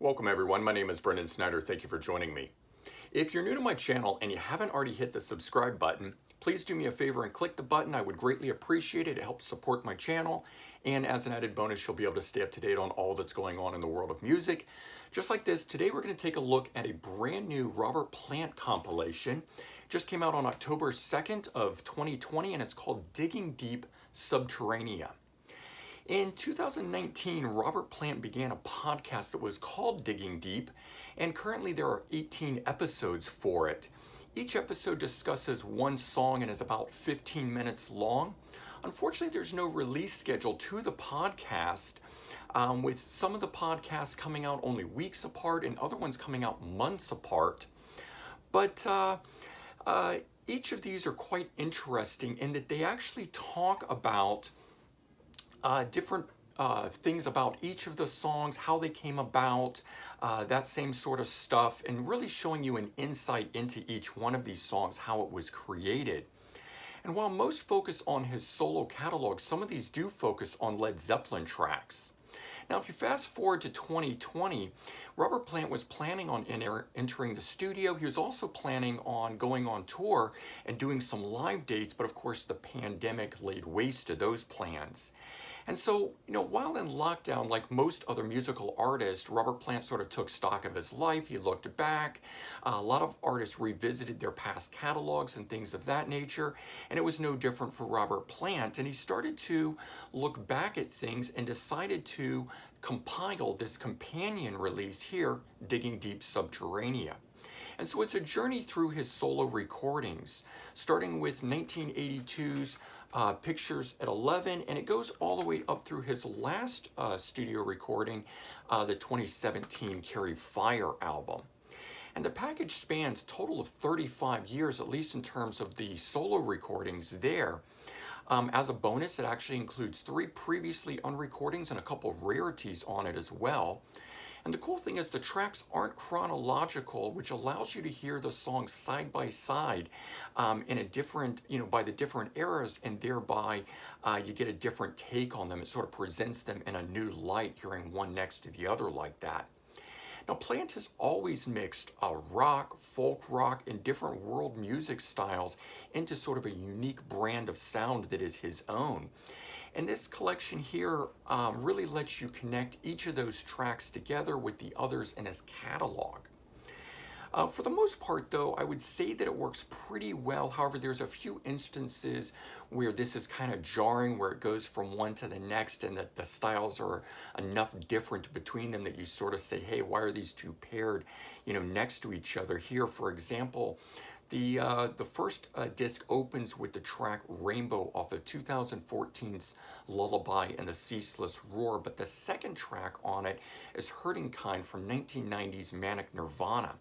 Welcome everyone, my name is Brendan Snyder. Thank you for joining me. If you're new to my channel and you haven't already hit the subscribe button, please do me a favor and click the button. I would greatly appreciate it. It helps support my channel. And as an added bonus, you'll be able to stay up to date on all that's going on in the world of music. Just like this, today we're going to take a look at a brand new Robert Plant compilation. Just came out on October 2nd of 2020 and it's called Digging Deep, Subterranea. In 2019, Robert Plant began a podcast that was called Digging Deep, and currently there are 18 episodes for it. Each episode discusses one song and is about 15 minutes long. Unfortunately, there's no release schedule to the podcast, with some of the podcasts coming out only weeks apart and other ones coming out months apart. But each of these are quite interesting in that they actually talk about different things about each of the songs, how they came about, that same sort of stuff, and really showing you an insight into each one of these songs, how it was created. And while most focus on his solo catalog, some of these do focus on Led Zeppelin tracks. Now, if you fast forward to 2020, Robert Plant was planning on entering the studio. He was also planning on going on tour and doing some live dates, but of course the pandemic laid waste to those plans. And so, while in lockdown, like most other musical artists, Robert Plant sort of took stock of his life. He looked back. A lot of artists revisited their past catalogs and things of that nature. And it was no different for Robert Plant. And he started to look back at things and decided to compile this companion release here, Digging Deep, Subterranea. And so it's a journey through his solo recordings, starting with 1982's Pictures at 11, and it goes all the way up through his last studio recording, the 2017 Carry Fire album. And the package spans a total of 35 years, at least in terms of the solo recordings there. As a bonus, it actually includes 3 previously unrecordings and a couple of rarities on it as well. And the cool thing is the tracks aren't chronological, which allows you to hear the songs side by side in a different, by the different eras, and thereby you get a different take on them. It sort of presents them in a new light, hearing one next to the other like that. Now, Plant has always mixed rock, folk rock, and different world music styles into sort of a unique brand of sound that is his own. And this collection here really lets you connect each of those tracks together with the others in his catalog. For the most part, though, I would say that it works pretty well. However, there's a few instances where this is kind of jarring, where it goes from one to the next and that the styles are enough different between them that you sort of say, hey, why are these two paired, next to each other? Here, for example, the first disc opens with the track Rainbow off of 2014's Lullaby and the Ceaseless Roar, but the second track on it is Hurting Kind from 1990's Manic Nirvana.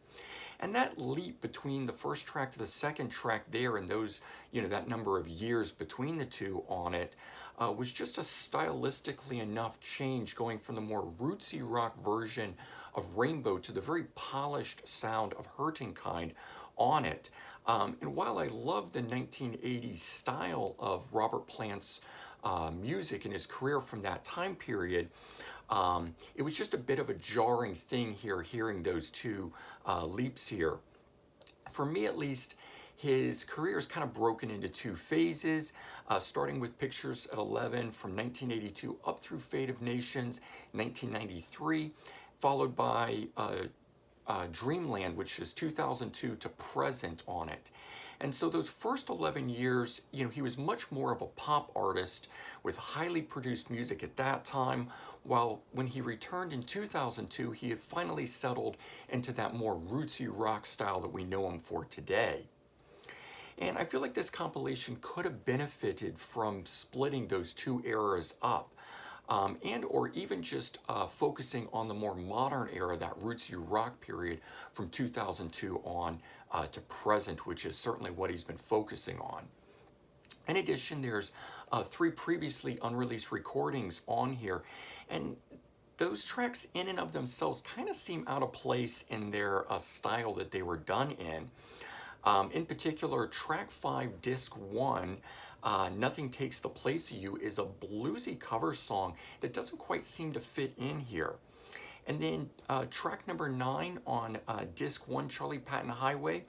And that leap between the first track to the second track there and those, that number of years between the two on it was just a stylistically enough change, going from the more rootsy rock version of Rainbow to the very polished sound of Hurting Kind on it. And while I love the 1980s style of Robert Plant's music and his career from that time period, it was just a bit of a jarring thing here, hearing those two leaps here. For me, at least, his career is kind of broken into 2 phases, starting with Pictures at 11 from 1982 up through Fate of Nations, 1993, followed by Dreamland, which is 2002 to present on it. And so those first 11 years, he was much more of a pop artist with highly produced music at that time, while when he returned in 2002, he had finally settled into that more rootsy rock style that we know him for today. And I feel like this compilation could have benefited from splitting those 2 eras up. And or even just focusing on the more modern era, that rootsy rock period from 2002 on to present, which is certainly what he's been focusing on. In addition, there's 3 previously unreleased recordings on here, and those tracks in and of themselves kind of seem out of place in their style that they were done in. In particular, track 5, disc 1, Nothing Takes the Place of You, is a bluesy cover song that doesn't quite seem to fit in here. And then track number 9 on disc 1, Charlie Patton Highway.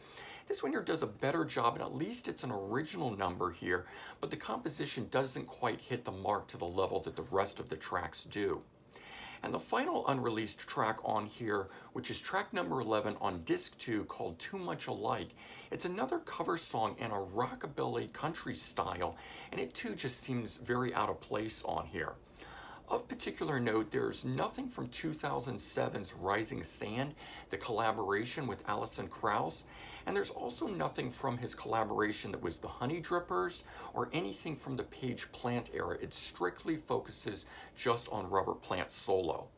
This one here does a better job, and at least it's an original number here, but the composition doesn't quite hit the mark to the level that the rest of the tracks do. And the final unreleased track on here, which is track number 11 on disc 2, called Too Much Alike. It's another cover song in a rockabilly country style, and it too just seems very out of place on here. Of particular note, there's nothing from 2007's Rising Sand, the collaboration with Alison Krauss, and there's also nothing from his collaboration that was the Honey Drippers or anything from the Page Plant era. It strictly focuses just on Robert Plant's solo.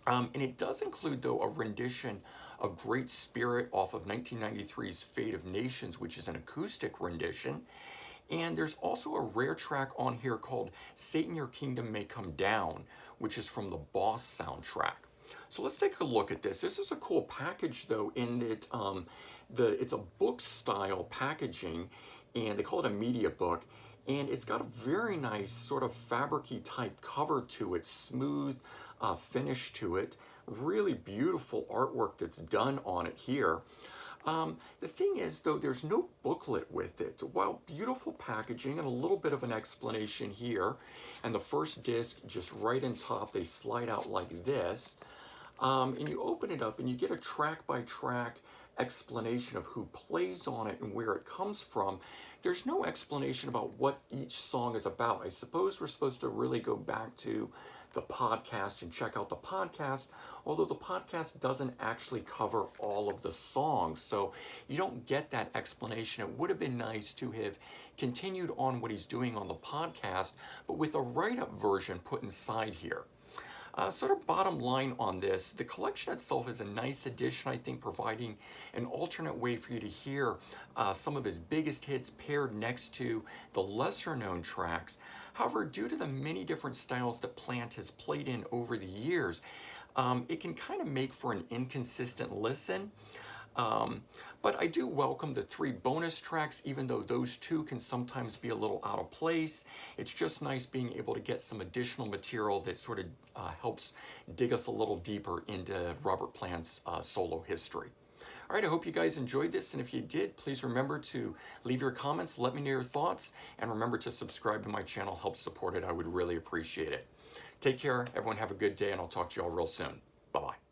And it does include, though, a rendition of Great Spirit off of 1993's Fate of Nations, which is an acoustic rendition. And there's also a rare track on here called Satan Your Kingdom May Come Down, which is from the Boss soundtrack. So let's take a look at this. This is a cool package, though, in that it's a book style packaging, and they call it a media book, and it's got a very nice sort of fabric-y type cover to it, smooth finish to it, really beautiful artwork that's done on it here. The thing is, though, there's no booklet with it. While beautiful packaging and a little bit of an explanation here, and the first disc just right in top, they slide out like this, and you open it up and you get a track-by-track explanation of who plays on it and where it comes from. There's no explanation about what each song is about. I suppose we're supposed to really go back to the podcast and check out the podcast, although the podcast doesn't actually cover all of the songs, so you don't get that explanation. It would have been nice to have continued on what he's doing on the podcast, but with a write-up version put inside here. Sort of bottom line on this, the collection itself is a nice addition, I think, providing an alternate way for you to hear some of his biggest hits paired next to the lesser known tracks. However, due to the many different styles that Plant has played in over the years, it can kind of make for an inconsistent listen. But I do welcome the 3 bonus tracks, even though those 2 can sometimes be a little out of place. It's just nice being able to get some additional material that sort of helps dig us a little deeper into Robert Plant's solo history. All right, I hope you guys enjoyed this, and if you did, please remember to leave your comments, let me know your thoughts, and remember to subscribe to my channel, help support it. I would really appreciate it. Take care, everyone have a good day, and I'll talk to you all real soon. Bye-bye.